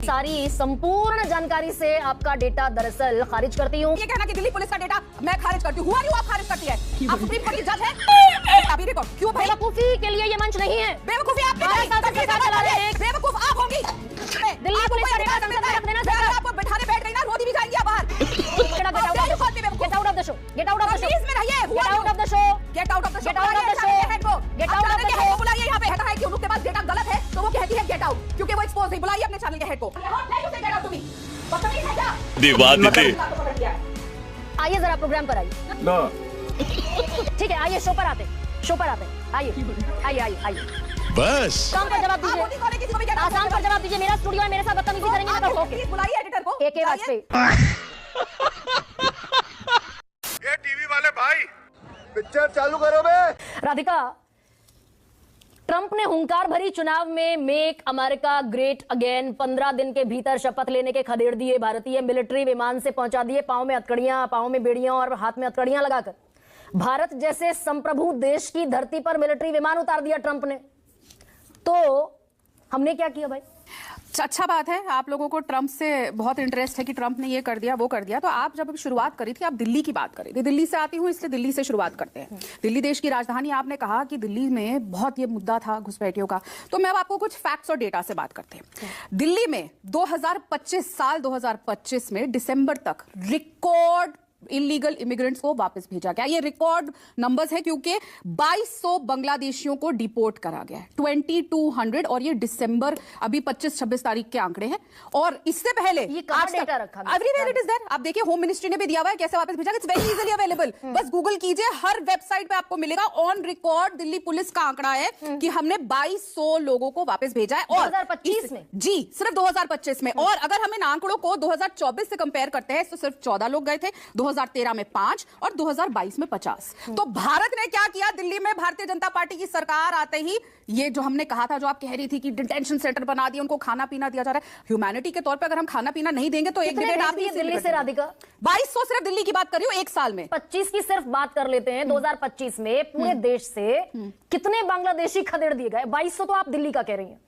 सारी संपूर्ण जानकारी से आपका डेटा दरअसल खारिज करती हूँ। ये कहना कि दिल्ली पुलिस का डेटा मैं खारिज करती हूँ, आप खारिज करती है? आप सुप्रीम कोर्ट की जज है? अभी रिकॉर्ड क्यों भाई? बेवकूफी के लिए ये मंच नहीं है। बेवकूफी आप चला रहे हैं, बेवकूफ आप होंगी। दिल्ली पुलिस का डेटा संसद में रख देना चाहिए। आपको बैठाने बैठ गई ना, रोटी भी खाएंगी आप बाहर। Gate out of the show, get out of the show, please में रहिए, get out of the show, get out of the show, get out of the show, get out of the show. बुलाइए यहाँ पे। हटा है कि उनके पास data गलत है तो वो कहती है गेट आउट, क्योंकि वो एक्सपोज है। बुलाइए अपने चैनल के हेड को। आइए जरा प्रोग्राम पर आइए। ठीक है, आइए शो पर आते, शो पर आते, आइए आइए आइए आइए। बस काम का जवाब दीजिए, आसान पर जवाब दीजिए। मेरा स्टूडियो है, मेरे साथ बदतमीजी करेंगे तो ओके। बुलाइए एडिटर को। AK वाजपेयी। ये टीवी वाले भाई पिक्चर चालू करो बे। राधिका, ट्रंप ने हुंकार भरी चुनाव में मेक अमेरिका ग्रेट अगेन 15 दिन के भीतर शपथ लेने के खदेड़ दिए। भारतीय मिलिट्री विमान से पहुंचा दिए, पांव में हथकड़ियां, पांव में बेड़ियां और हाथ में हथकड़ियां लगाकर भारत जैसे संप्रभु देश की धरती पर मिलिट्री विमान उतार दिया ट्रंप ने। तो हमने क्या किया भाई? अच्छा बात है, आप लोगों को ट्रंप से बहुत इंटरेस्ट है कि ट्रंप ने ये कर दिया वो कर दिया। तो आप जब शुरुआत करी थी, आप दिल्ली की बात करी थी। दिल्ली से आती हूँ, इसलिए दिल्ली से शुरुआत करते हैं। दिल्ली देश की राजधानी। आपने कहा कि दिल्ली में बहुत ये मुद्दा था घुसपैठियों का, तो मैं अब आपको कुछ फैक्ट्स और डेटा से बात करते हैं। दिल्ली में 2025 में दिसंबर तक रिकॉर्ड इलीगल इमिग्रेंट्स को वापस भेजा गया। ये रिकॉर्ड नंबर्स है क्योंकि 2200 बांग्लादेशियों को डिपोर्ट करा गया है, 2200। और ये दिसंबर अभी 25-26 तारीख के आंकड़े हैं। और इससे पहले ये कहां डेटा रखा है? Everywhere it is there. आप देखिए, होम मिनिस्ट्री ने भी दिया हुआ है कैसे वापस भेजा। It's very easily available. बस गूगल कीजिए, हर वेबसाइट पे आपको मिलेगा। ऑन रिकॉर्ड दिल्ली पुलिस का आंकड़ा है कि हमने 2200 लोगों को वापस भेजा है। और 2025 में जी, सिर्फ 2025 में। और अगर हम इन आंकड़ों को 2024 से कंपेयर करते हैं तो सिर्फ 14 लोग गए थे, 2013 में 5 और 2022 में 50। तो भारत ने क्या किया? दिल्ली में भारतीय जनता पार्टी की सरकार आते ही ये जो हमने कहा था, जो आप कह रही थी कि डिटेंशन सेंटर बना दिए, उनको खाना पीना दिया जा रहा है। ह्यूमैनिटी के तौर पे अगर हम खाना पीना नहीं देंगे तो एक दिन आप दिल्ली से राधिका 2200 सिर्फ दिल्ली की बात कर रही हूं एक साल में। 25 की सिर्फ बात कर लेते हैं। 2025 में पूरे देश से कितने बांग्लादेशी खदेड़ दिए गए? 2200 तो आप दिल्ली का कह रही हैं।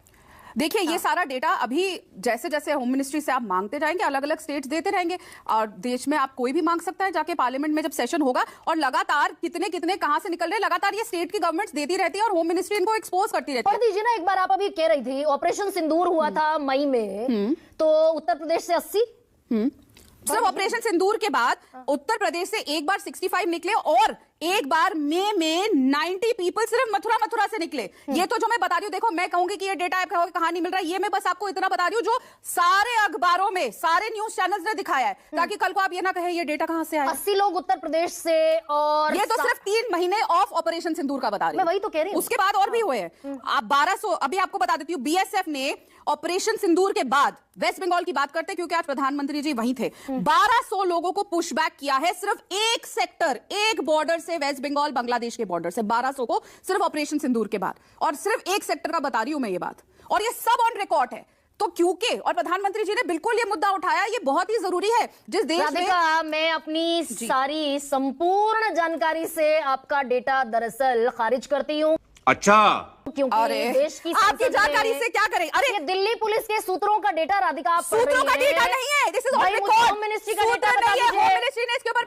देखिए, ये सारा डेटा अभी जैसे जैसे होम मिनिस्ट्री से आप मांगते जाएंगे, अलग अलग स्टेट्स देते रहेंगे। और देश में आप कोई भी मांग सकता है जाके पार्लियामेंट में जब सेशन होगा। और लगातार कितने कितने कहां से निकल रहे हैं, लगातार ये स्टेट की गवर्नमेंट्स देती रहती है और होम मिनिस्ट्री इनको एक्सपोज करती रहती है। पढ़ दीजिए ना एक बार। आप अभी कह रही थी ऑपरेशन सिंदूर हुआ था मई में, तो उत्तर प्रदेश से 80। सिर्फ ऑपरेशन सिंदूर के बाद उत्तर प्रदेश से एक बार 65 निकले और एक बार मई में 90 पीपल सिर्फ मथुरा से निकले। ये तो जो मैं बता रही हूँ, देखो मैं कहूंगी कि ये डेटा आप कहोगे कहां नहीं मिल रहा है, ये मैं बस आपको इतना बता रही हूँ जो सारे अखबारों में, सारे न्यूज चैनल्स ने दिखाया है, ताकि कल को आप ये ना कहें ये डेटा कहां से आया। 80 लोग उत्तर प्रदेश से। और ये तो सिर्फ 3 महीने ऑफ ऑपरेशन सिंदूर का बता रही हूं। मैं वही तो कह रही हूं। उसके बाद और भी हुए हैं। आप 1200, अभी आपको बता देती हूँ, बीएसएफ ने ऑपरेशन सिंदूर के बाद, वेस्ट बंगाल की बात करते हैं क्योंकि आज प्रधानमंत्री जी वहीं थे, 1200 लोगों को पुशबैक किया है सिर्फ एक सेक्टर, एक बॉर्डर से, वेस्ट बंगाल बांग्लादेश के बॉर्डर से 1200 को सिर्फ ऑपरेशन सिंदूर के बाद। और सिर्फ एक सेक्टर का बता रही हूं मैं ये बात, और ये सब ऑन रिकॉर्ड है। तो क्योंकि और प्रधानमंत्री जी ने बिल्कुल ये मुद्दा उठाया, ये बहुत ही जरूरी है जिस देश में। मैं अपनी सारी संपूर्ण जानकारी से आपका डेटा दरअसल खारिज करती हूं। अच्छा, क्योंकि देश की आपकी जानकारी से क्या करें? अरे ये दिल्ली पुलिस के सूत्रों का डेटा राधिका, आप सूत्रों का डेटा नहीं है, this is on record. Home ministry का डेटा नहीं है, होम मिनिस्ट्री ने इसके ऊपर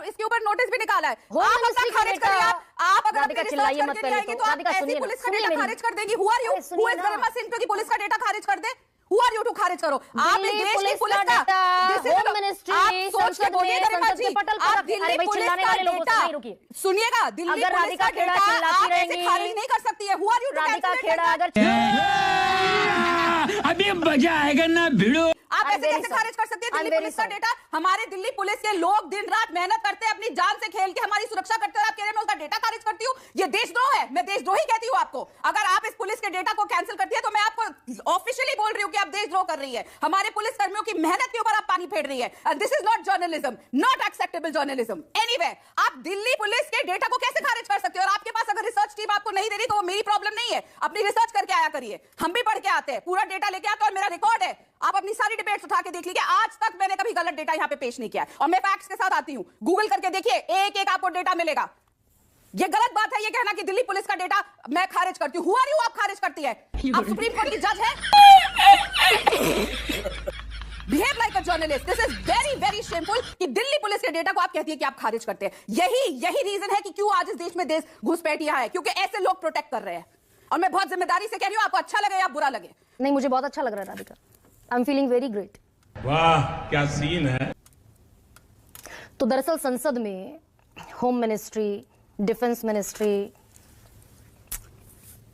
इसके ऊपर नोटिस भी निकाला है। आप अपना खारिज करिए। आप अगर अपनी रिसर्च करके आएंगे तो आप ऐसी पुलिस का डेटा खारिज कर देंगी। Who are you? Who is Garima Singh की पुलिस का डेटा खारिज कर दे? Who are you to खारिज करो? आप इस देश की पुलिस का होम मिनिस्ट्री, आप सोच के बोलिए गरिमा जी, आप दिल्ली पुलिस का डेटा सुनिएगा, दिल्ली पुलिस का डेटा आप ऐसे खारिज नहीं कर सकती है। Who are you to Radhika Kheda अगर अभी मजा आएगा ना भिड़ो। आप ऐसे कैसे खारिज कर सकती है दिल्ली पुलिस का डेटा? हमारे दिल्ली पुलिस के लोग दिन रात मेहनत करते हैं, अपनी जान से खेल के हमारी सुरक्षा करते हैं। आप कह रहे हैं मैं उसका डेटा खारिज करती हूँ? ये देशद्रोह है। मैं देशद्रोही कहती हूँ आपको। अगर आप इस पुलिस के डेटा को कैंसिल करती है तो मैं आपको ऑफिशियली बोल रही हूँ कि आप देशद्रोह कर रही है। हमारे पुलिस कर्मियों की मेहनत के ऊपर आप पानी फेर रही है। And this is not journalism, not acceptable journalism anyway. आप दिल्ली पुलिस के डेटा को कैसे खारिज कर सकते हो? और आपके पास अगर रिसर्च टीम आपको नहीं दे रही तो वो मेरी प्रॉब्लम नहीं है, अपनी रिसर्च करके आया करिए। हम भी पढ़ के आते हैं, पूरा डेटा लेके आते हैं और मेरा रिकॉर्ड है। आप अपनी सारी डिबेट्स उठा के देख लीजिए, आज तक मैंने कभी गलत डेटा यहां पे पेश नहीं किया है। और मैं फैक्ट्स के साथ आती हूं, गूगल करके देखिए, एक एक आपको डेटा मिलेगा। ये गलत बात है ये कहना कि दिल्ली पुलिस का डेटा मैं खारिज करती हूँ। हुआ आप खारिज करती है? आप सुप्रीम कोर्ट की जज है? Behave like a journalist. This is very very shameful कि दिल्ली पुलिस के डेटा को आप कहती है कि आप खारिज करते हैं। यही रीजन है कि क्यों आज इस देश में देश घुसपैठिया है, क्योंकि ऐसे लोग प्रोटेक्ट कर रहे हैं। और मैं बहुत जिम्मेदारी से कह रही हूं, आपको अच्छा लगे या बुरा लगे। नहीं, मुझे बहुत अच्छा लग रहा है Radhika. I am feeling very great. वाह क्या सीन है। तो दरअसल संसद में होम मिनिस्ट्री, डिफेंस मिनिस्ट्री,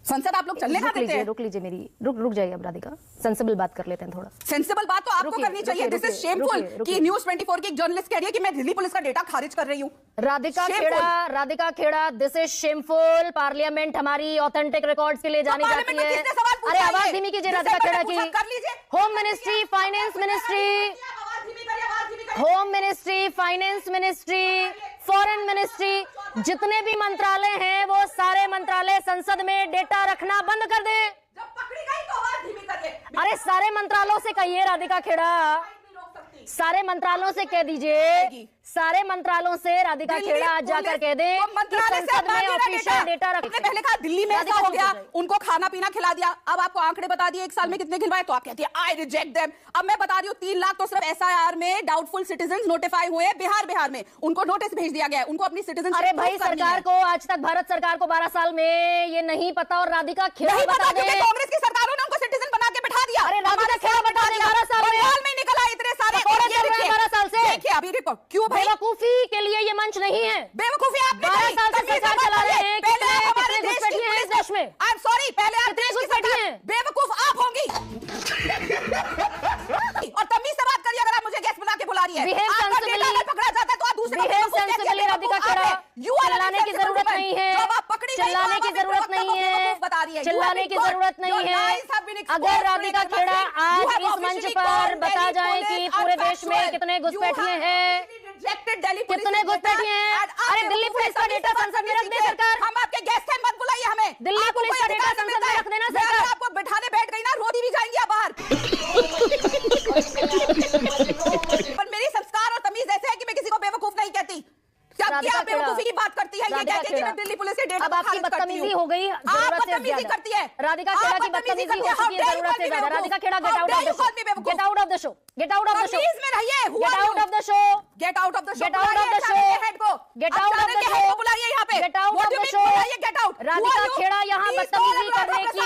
संसद आप लोग चलने का देते हैं। रुक लीजिए मेरी रुक जाइए अब राधिका, सेंसिबल बात कर लेते हैं थोड़ा। सेंसिबल बात तो आपको करनी चाहिए। दिस इज शेमफुल कि न्यूज़ 24 की एक जर्नलिस्ट कह रही है कि मैं दिल्ली पुलिस का डेटा खारिज कर रही हूं। Radhika Khera, this is shameful. Parliament हमारी ऑथेंटिक रिकॉर्ड्स के लिए जानी जाती है। अरे आवाज धीमी कीजिए राधिका खेड़ा की। Home ministry, finance ministry, home ministry, finance ministry, foreign ministry, जितने भी मंत्रालय हैं वो सारे मंत्रालय संसद में डेटा रखना बंद कर दे। जब पकड़ी गई तो आवाज धीमी करिए। अरे सारे मंत्रालयों से कहिए राधिका खेड़ा, सारे मंत्रालयों से कह दीजिए, सारे मंत्रालयों से राधिका खेड़ा आज जाकर कह दे कि संसद में ऑफिशियल डेटा रखने। पहले कहा दिल्ली में ऐसा हो गया, उनको खाना पीना खिला दिया। अब आपको आंकड़े बता दिए एक साल में कितने खिलवाए, तो आप कहती है आई रिजेक्ट देम। अब मैं बता रही हूँ 3 लाख तो सिर्फ एसआईआर में डाउटफुल सिटीजंस नोटिफाई हुए बिहार में, उनको नोटिस भेज दिया गया है, उनको अपनी सिटीजनशिप। अरे भाई सरकार को आज तक, भारत सरकार को 12 साल में ये नहीं पता, और राधिका खेड़ा बता दे। कांग्रेस की सरकारों ने उनको सिटीजन बना के बिठा दिया। अरे राधिका खेड़ा बता दे 12 साल में निकला इतने सारे 12 साल से। देखिए अभी देखो क्यों भाई, बेवकूफी के लिए ये मंच नहीं है। बेवकूफी आप 12 साल से सरकार चला रहे हैं। पहले हमारे कितने घुसपैठिए हैं इस देश में? आई एम सॉरी, पहले आप कितने घुसपैठिए हैं? बेवकूफ आप होंगी। और तमीज से बात करिए अगर आप मुझे गेस्ट बना के बुला रही है। आपका डेटा अगर पकड़ा जाता है तो आप दूसरे राधिका खेड़ा, चिल्लाने की जरूरत नहीं है, चिल्लाने की जरूरत नहीं है, चिल्लाने की जरूरत नहीं है। अगर राधिका खेड़ा आज इस मंच पर बता जाए कि पूरे देश में कितने घुसपैठिए हैं, कितने घुसपैठिए हैं। अरे दिल्ली पुलिस का डेटा संसद में रख दे सरकार। हम आपके गेस्ट हैं, मत बुलाइए हमें। दिल्ली पुलिस का डेटा संसद में रख देना सरकार। आपको बिठाने बैठ गई ना, रोटी भी जाएंगी आप बाहर। पर मेरी संस्कार और तमीज ऐसे है कि मैं किसी को बेवकूफ नहीं कहती। क्या आप बेवकूफी की बात करती है ये कह के कि मैं दिल्ली पुलिस के डेटा अब आपकी बदतमीजी हो गई जरूरत से ज्यादा। करती है राधिका खेड़ा की बदतमीजी हो चुकी है जरूरत से ज्यादा। Radhika Khera get out of the show, get out of the show, get out of the show, please में रहिए। Get out of the show, get out of the show, get out of the show, get out of the show, बुलाइए यहां पे, get out of the show. Get out. Radhika Khera यहाँ बदतमीजी करने की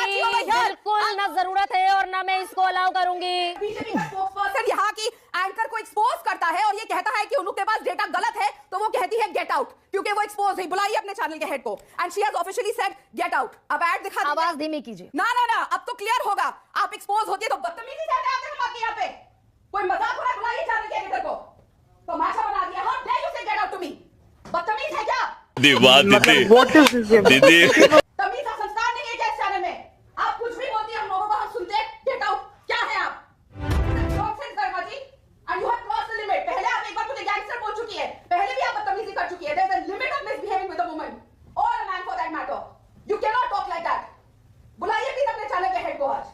बिल्कुल न जरूरत है और न मैं इसको अलाउ करूंगी। बीजेपी का स्पोक्सपर्सन यहाँ की एंकर को एक्सपोज करता है और ये कहता है कि उनके पास डेटा गलत है, तो वो कहती है गेट आउट, क्योंकि वो एक्सपोज हुई। बुलाइए अपने चैनल के हेड को, and she has officially said get out. अब ऐड दिखा दीजिए। आवाज धीमी कीजिए। ना अब तो क्लियर होगा। आप एक्सपोज होती है तो बदतमीजी से आते हैं हम आपके यहाँ पे। कोई मजाक हो रहा है, बुलाइए चैनल के एडिटर को। तमाशा बना दिया। हाउ डेयर यू से गेट आउट टू मी? बदतमीज है क्या? दीदी तमीज का संस्कार नहीं है क्या इस चैनल में? आप कुछ भी बोलती है, हम लोगों को हम सुनते हैं। Get out. क्या है आप? Nonsense Karma ji, and you have crossed the limit. पहले आप एक बार मुझे गैंगस्टर बोल चुकी है, पहले भी आप बदतमीजी कर चुकी है। There is a limit of misbehaving with a woman और a man for that matter. You can not talk like that. बुलाइए प्लीज अपने चैनल के हेड को आज।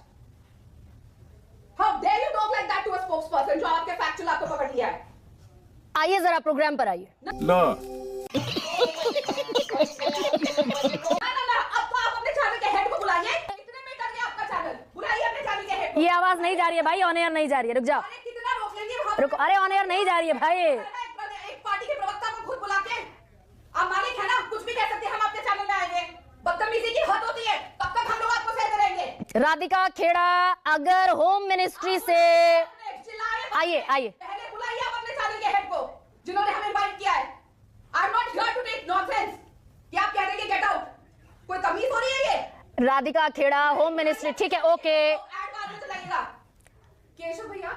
How dare you talk like that to a spokesperson जो आपके factual आपको पकड़ लिया है। आइए जरा प्रोग्राम पर आइए। लो ना, अब तो आप अपने चैनल के हेड को बुलाइए। कितने में कर गया आपका चैनल? बुलाइए अपने चैनल के हेड को। ये आवाज नहीं जा रही है भाई, ऑन एयर नहीं जा रही है। रुक जाओ, अरे कितना रोक लेंगे वहां? रुको। अरे ऑन एयर नहीं जा रही है भाई। एक पार्टी के प्रवक्ता को खुद बुला के, आप मालिक है ना, कुछ भी कह सकते हैं। हम आपके चैनल में आएंगे। बदतमीजी की हद होती है, तब तक हम लोग आपको सहते रहेंगे। राधिका खेड़ा अगर होम मिनिस्ट्री से आइए पहले बुलाइए आप अपने चैनल के हेड को जिन्होंने हमें इनवाइट किया है। I am not here to take nonsense कि आप कह देंगे गेट आउट। कोई तमीज हो रही है ये? राधिका खेड़ा होम मिनिस्ट्री, ठीक है ओके। ऐड बाद में चलाइएगा। केशव भैया,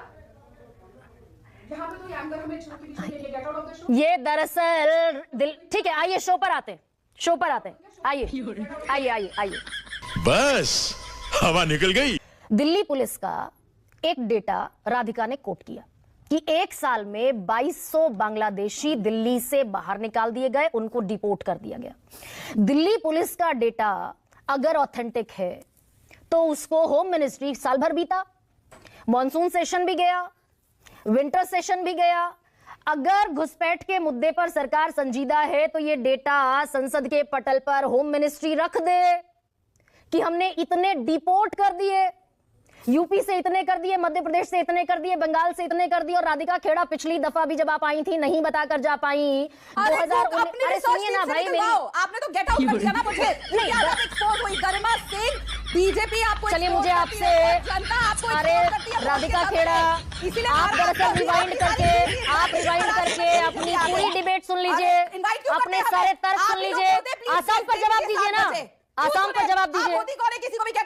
यहाँ पे तो एंकर हमें छोड़ के पीछे ले गए। Gate out of the show. ये दरअसल ठीक है, आइए शो पर आते हैं, शो पर आते हैं। आइए। बस हवा निकल गई। दिल्ली पुलिस का एक डेटा राधिका ने कोट किया कि एक साल में 2200 बांग्लादेशी दिल्ली से बाहर निकाल दिए गए, उनको डिपोर्ट कर दिया गया। दिल्ली पुलिस का डेटा अगर ऑथेंटिक है तो उसको होम मिनिस्ट्री, साल भर बीता, मॉनसून सेशन भी गया, विंटर सेशन भी गया, अगर घुसपैठ के मुद्दे पर सरकार संजीदा है तो ये डेटा संसद के पटल पर होम मिनिस्ट्री रख दे कि हमने इतने डिपोर्ट कर दिए, यूपी से इतने कर दिए, मध्य प्रदेश से इतने कर दिए, बंगाल से इतने कर दिए। और राधिका खेड़ा पिछली दफा भी जब आप आई थी नहीं बताकर जा पाई 2019। अरे सुनिए ना भाई, मेरी आपने तो गेट आउट कर दिया ना मुझे। नहीं आप एक्सपोज हुई। गरिमा सिंह, बीजेपी आपको, चलिए मुझे आपसे, अरे राधिका खेड़ा, आप दरअसल रिवाइंड करके अपनी पूरी डिबेट सुन लीजिए, अपने सारे तर्क सुन लीजिए, आसाम पर जवाब दीजिए ना, आसाम पर जवाब दीजिए,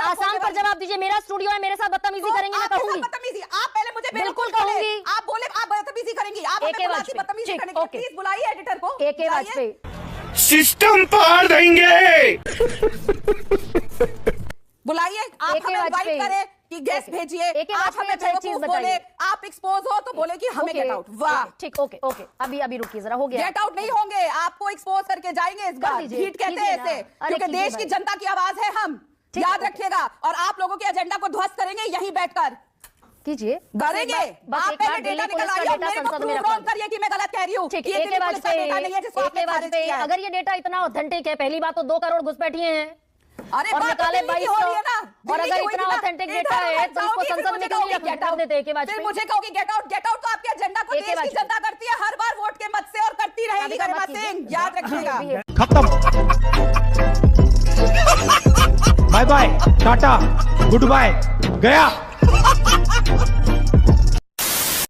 आसाम पर जवाब दीजिए। मेरा स्टूडियो है, मेरे साथ बदतमीजी करेंगे मैं कहूंगी। आप पहले मुझे बिल्कुल कहूंगी। आप बोले आप बदतमीजी करेंगी, आप बदतमीजी करेंगे। प्लीज बुलाइए एडिटर को। AK वाजपेयी, सिस्टम पार देंगे। बुलाइए, आप हमें इनवाइट करें कि गेस्ट भेजिए। आप हमें बेवकूफ बोले, आप एक्सपोज हो तो बोले कि हमें गेट आउट। वाह ठीक, ओके अभी रुकिए जरा, हो गया। गेट आउट नहीं होंगे, आपको एक्सपोज करके जाएंगे इस बार। हिट कहते हैं ऐसे, क्योंकि देश की जनता की आवाज है हम, याद रखिएगा। और आप लोगों के एजेंडा को ध्वस्त करेंगे यहीं बैठकर, कीजिए, करेंगे। आप पहले डेटा निकल आइए, मेरे को प्रूव रॉन्ग करिए कि मैं गलत कह रही हूं। ठीक, AK वाजपेयी, अगर ये डेटा इतना ऑथेंटिक है, पहली बात तो 2 करोड़ घुसपैठिए हैं और निकाले 2200, और अगर इतना ऑथेंटिक डेटा है तो इसको संसद में क्यों नहीं रख देते? AK वाजपेयी मुझे कहोगे गेट आउट तो आपके एजेंडा को देश की जनता करती है हर बार वोट के मत से, और करती रहेगी गरिमा सिंह, याद रखिएगा। खत्म, bye bye, tata, goodbye, गया।